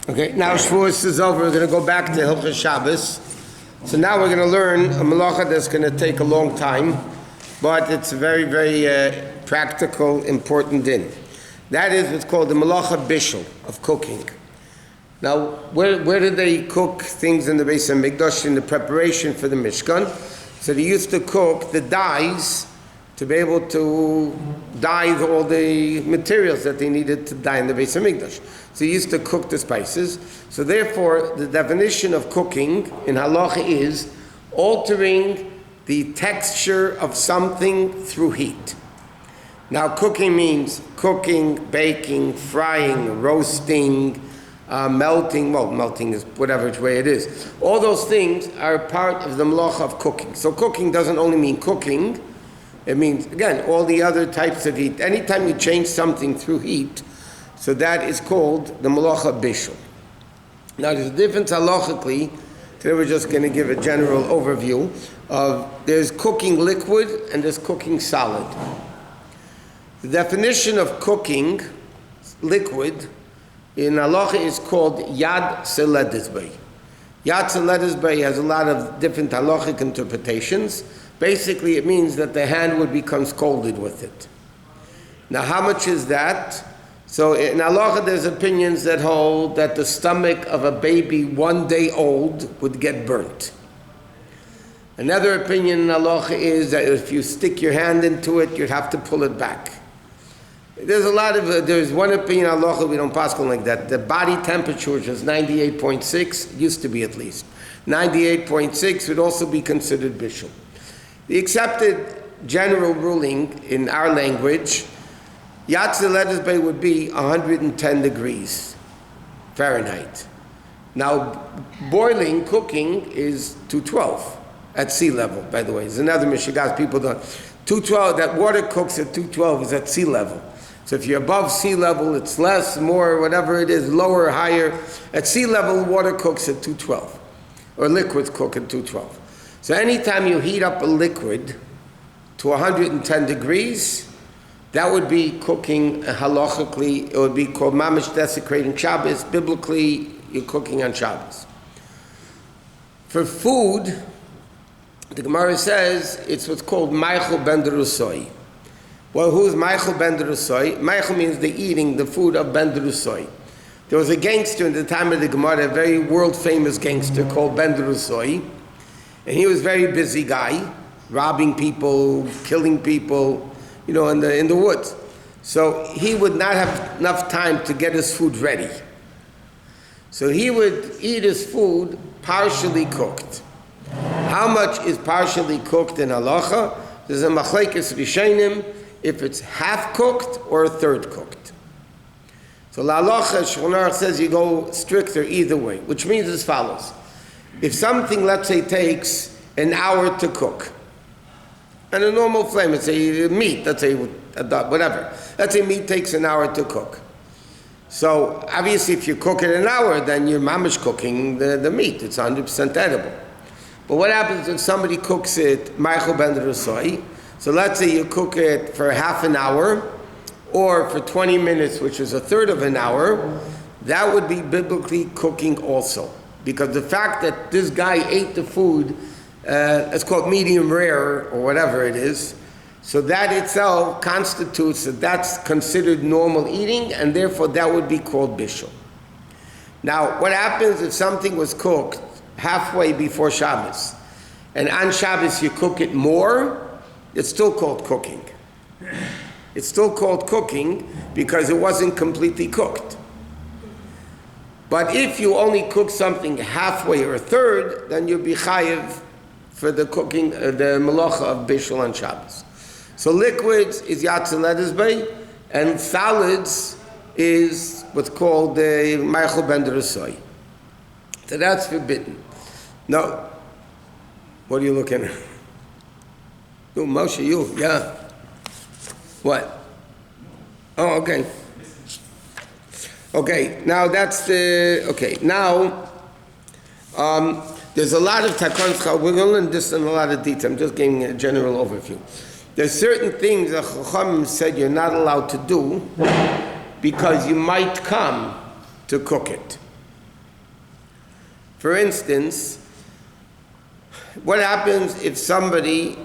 Okay, now Shavuos is over. We're going to go back to Hilchos Shabbos. So now we're going to learn a halacha that's going to take a long time, but it's a very, very practical, important din. That is what's called the halacha bishul, of cooking. Now, where did they cook things in the Bais Din? In the preparation for the Mishkan. So they used to cook the dyes to be able to dye all the materials that they needed to dye in the Bais Din. So they used to cook the spices. So therefore, the definition of cooking in halacha is altering the texture of something through heat. Now, cooking means cooking, baking, frying, roasting, melting. Well, melting is whatever way it is. All those things are part of the halacha of cooking. So cooking doesn't only mean cooking. It means, again, all the other types of heat. Anytime you change something through heat, so that is called the halacha bishul. Now, there's a difference halachically. Today we're just going to give a general overview of there's cooking liquid and there's cooking solid. The definition of cooking liquid in halacha is called yad seledisbei. Yad seledisbei has a lot of different halachic interpretations. Basically, it means that the hand would become scalded with it. Now, how much is that? So in halacha, there's opinions that hold that the stomach of a baby 1 day old would get burnt. Another opinion in halacha is that if you stick your hand into it, you'd have to pull it back. There's one opinion in halacha, we don't pass on like that. The body temperature, which is 98.6, used to be at least. 98.6 would also be considered bishul. The accepted general ruling in our language, Yad Seledisbei would be 110 degrees Fahrenheit. Now, boiling, cooking is 212 at sea level, by the way. There's another Mishigas people don't. 212, that water cooks at 212 is at sea level. So if you're above sea level, it's less, more, whatever it is, lower, higher. At sea level, water cooks at 212, or liquids cook at 212. So anytime you heat up a liquid to 110 degrees, that would be cooking halachically. It would be called mamish desecrating Shabbos. Biblically, you're cooking on Shabbos. For food, the Gemara says it's what's called meichel ben derusoi. Well, who's meichel ben derusoi? Meichel means the eating, the food of ben derusoi. There was a gangster in the time of the Gemara, a very world-famous gangster called ben derusoi. And he was a very busy guy, robbing people, killing people, in the woods. So he would not have enough time to get his food ready. So he would eat his food partially cooked. How much is partially cooked in halacha? There's a machlekes rishonim if it's half cooked or a third cooked. So la halacha, Shulchan Aruch says you go stricter either way, which means as follows. If something, let's say, takes an hour to cook, and a normal flame, let's say meat, let's say whatever. Let's say meat takes an hour to cook. So obviously if you cook it an hour, then you're mamish cooking the meat. It's 100% edible. But what happens if somebody cooks it, meichel ben derusoi? So let's say you cook it for half an hour, or for 20 minutes, which is a third of an hour, that would be biblically cooking also. Because the fact that this guy ate the food, it's called medium rare or whatever it is, so that itself constitutes that that's considered normal eating, and therefore that would be called bishul. Now, what happens if something was cooked halfway before Shabbos, and on Shabbos you cook it more? It's still called cooking. It's still called cooking because it wasn't completely cooked. But if you only cook something halfway or a third, then you'll be chayiv for the cooking, the malacha of bishul on Shabbos. So liquids is yad seledisbei, and solids is what's called the meichel ben derusoi. So that's forbidden. No. What are you looking at? You, Moshe, you, yeah. What? Oh, okay. Okay, now that's the, okay, now, there's a lot of takonot, we're going to learn this in a lot of detail, I'm just giving a general overview. There's certain things that Chachamim said you're not allowed to do because you might come to cook it. For instance, what happens if somebody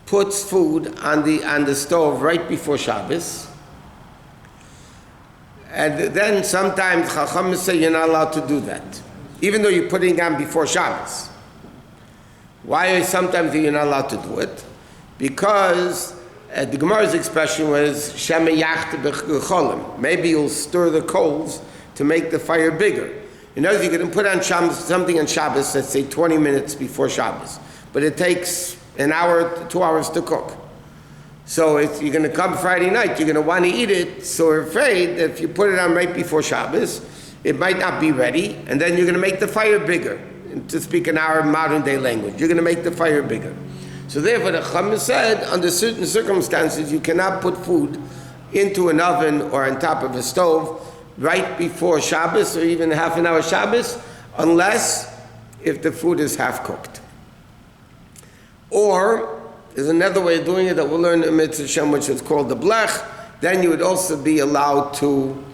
puts food on the stove right before Shabbos? And then sometimes Chacham say you're not allowed to do that, even though you're putting it on before Shabbos. Why sometimes you're not allowed to do it? Because the Gemara's expression was Shema yacht b'cholim. Maybe you'll stir the coals to make the fire bigger. In other words, you're going to put on something on Shabbos, let's say 20 minutes before Shabbos, but it takes an hour, 2 hours to cook. So if you're going to come Friday night, you're going to want to eat it, so we're afraid that if you put it on right before Shabbos, it might not be ready, and then you're going to make the fire bigger. To speak in our modern day language, you're going to make the fire bigger. So therefore the Chacham said, under certain circumstances, you cannot put food into an oven or on top of a stove right before Shabbos or even half an hour Shabbos, unless if the food is half cooked. Or there's another way of doing it that we'll learn in Mitzvah Shem, which is called the blech. Then you would also be allowed to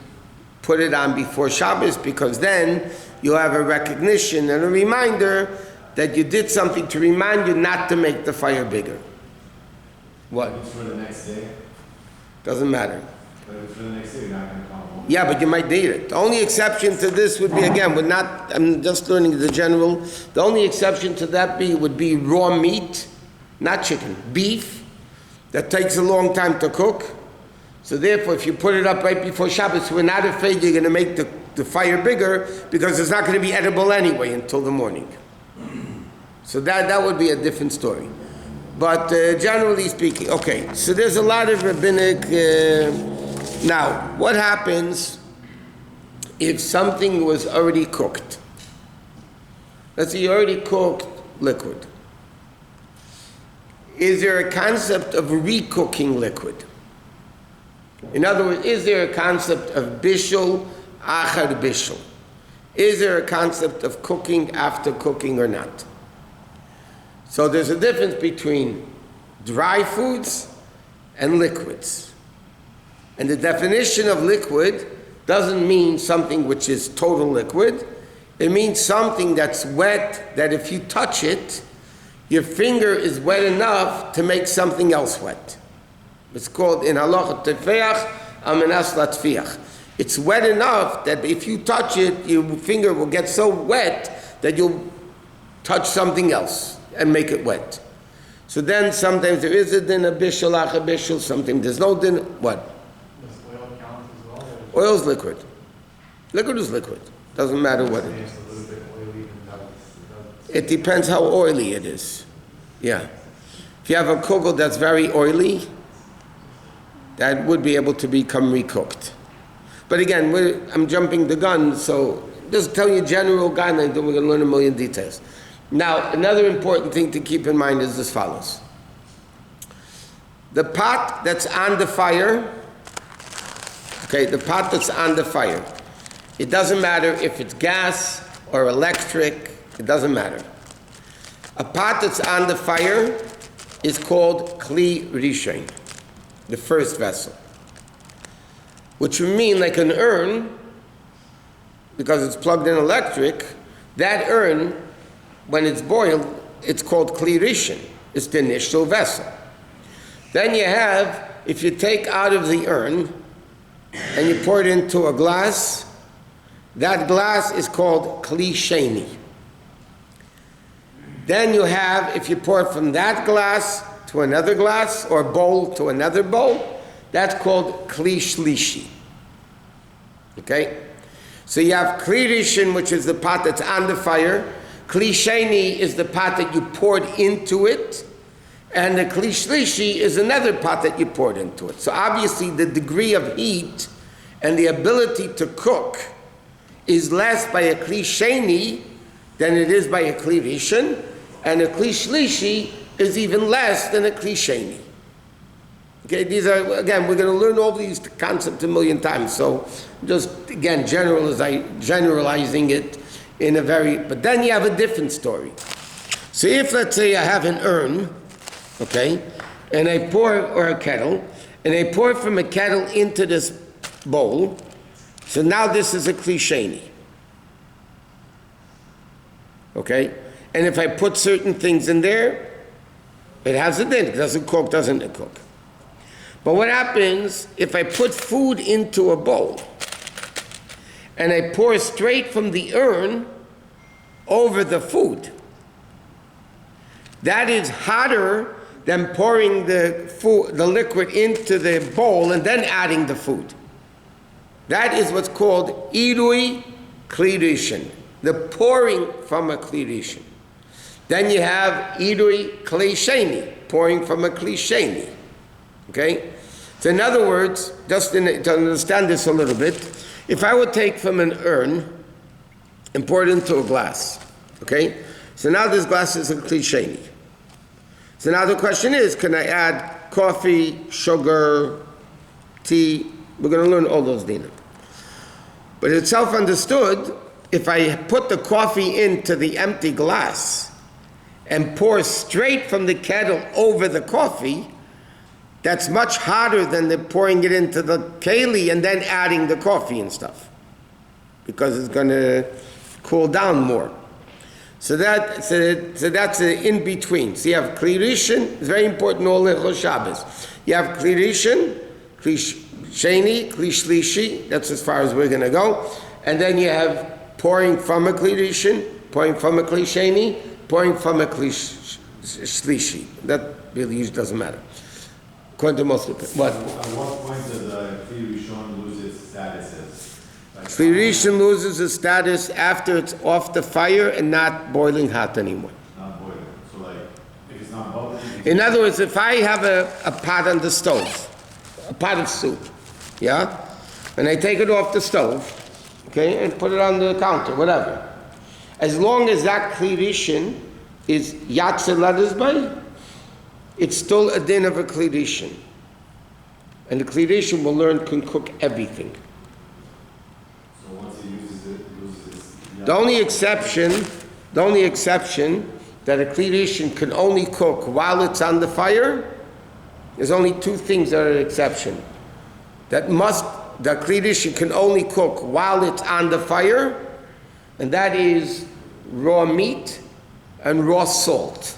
put it on before Shabbos, because then you have a recognition and a reminder that you did something to remind you not to make the fire bigger. What? For the next day? Doesn't matter. But for the next day, you're not going to come home. Yeah, but you might need it. The only exception to this would be, again, I'm just learning the general. The only exception to that would be raw meat, not chicken, beef, that takes a long time to cook. So therefore, if you put it up right before Shabbos, we're not afraid you're going to make the fire bigger, because it's not going to be edible anyway until the morning. So that would be a different story. But generally speaking, okay, so there's a lot of rabbinic... now, what happens if something was already cooked? Let's say you already cooked liquid. Is there a concept of recooking liquid? In other words, is there a concept of bishul achar bishul? Is there a concept of cooking after cooking or not? So there's a difference between dry foods and liquids. And the definition of liquid doesn't mean something which is total liquid. It means something that's wet, that if you touch it, your finger is wet enough to make something else wet. It's called in halacha tefeach amenas latfiach. It's wet enough that if you touch it, your finger will get so wet that you'll touch something else and make it wet. So then sometimes there is a din of bishul, achar bishul, sometimes there's no din. What? Does oil count as well? Oil is liquid. Liquid is liquid. Doesn't matter what it is. It's a little bit oily. It depends how oily it is. Yeah. If you have a kugel that's very oily, that would be able to become recooked. But again, I'm jumping the gun, so just tell you general guidelines, then we're going to learn a million details. Now, another important thing to keep in mind is as follows. The pot that's on the fire, it doesn't matter if it's gas or electric, it doesn't matter. A pot that's on the fire is called kli rishon, the first vessel, which would mean like an urn, because it's plugged in electric. That urn, when it's boiled, it's called kli rishon. It's the initial vessel. Then you have, if you take out of the urn and you pour it into a glass, that glass is called kli sheni. Then you have, if you pour it from that glass to another glass, or bowl to another bowl, that's called kli shlishi. Okay? So you have kli rishon, which is the pot that's on the fire. Kli sheni is the pot that you poured into it. And the kli shlishi is another pot that you poured into it. So obviously the degree of heat and the ability to cook is less by a kli sheni than it is by a kli rishon. And a kli shlishi is even less than a kli sheni. Okay, these are, again, we're going to learn all these concepts a million times. So just, again, generalizing it in a very, but then you have a different story. So if, let's say, I have an urn, okay, and I pour, or a kettle, and I pour from a kettle into this bowl, so now this is a kli sheni. Okay? And if I put certain things in there, it has a din. It doesn't cook, doesn't it cook? But what happens if I put food into a bowl and I pour straight from the urn over the food? That is hotter than pouring the liquid into the bowl and then adding the food. That is what's called irui klirishin, the pouring from a klirishin. Then you have irui klisheni, pouring from a klisheni. Okay? So in other words, just to understand this a little bit, if I would take from an urn and pour it into a glass, okay? So now this glass is a klisheni. So now the question is, can I add coffee, sugar, tea? We're going to learn all those dinim. But it's self-understood, if I put the coffee into the empty glass and pour straight from the kettle over the coffee, that's much hotter than the pouring it into the keli and then adding the coffee and stuff, because it's going to cool down more. So that's in between. So you have klirishin, it's very important, all halachic Shabbos. You have klirishin, klish sheni, klish shlishi, that's as far as we're going to go. And then you have pouring from a klirishin, pouring from a klish sheni, pouring from a klish shlishi. That really usually doesn't matter. According to most people. What? At what point does the Kli Rishon lose its status? Kli Rishon loses its status after it's off the fire and not boiling hot anymore. Not boiling. So like, if it's not boiling... In other words, if I have a pot on the stove, a pot of soup, yeah? And I take it off the stove, okay, and put it on the counter, whatever. As long as that Kli Rishon is Yatze Ladisbay, it's still a din of a Kli Rishon. And the Kli Rishon will learn can cook everything. So once he uses it, loses its... The only exception that a Kli Rishon can only cook while it's on the fire, there's only two things that are an exception. The Kli Rishon can only cook while it's on the fire, and that is raw meat and raw salt.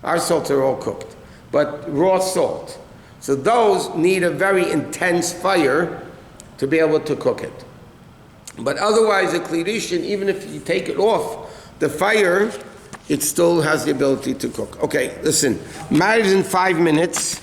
Our salts are all cooked, but raw salt. So those need a very intense fire to be able to cook it. But otherwise, a Kli Rishon, even if you take it off the fire, it still has the ability to cook. Okay, listen, marriage in 5 minutes.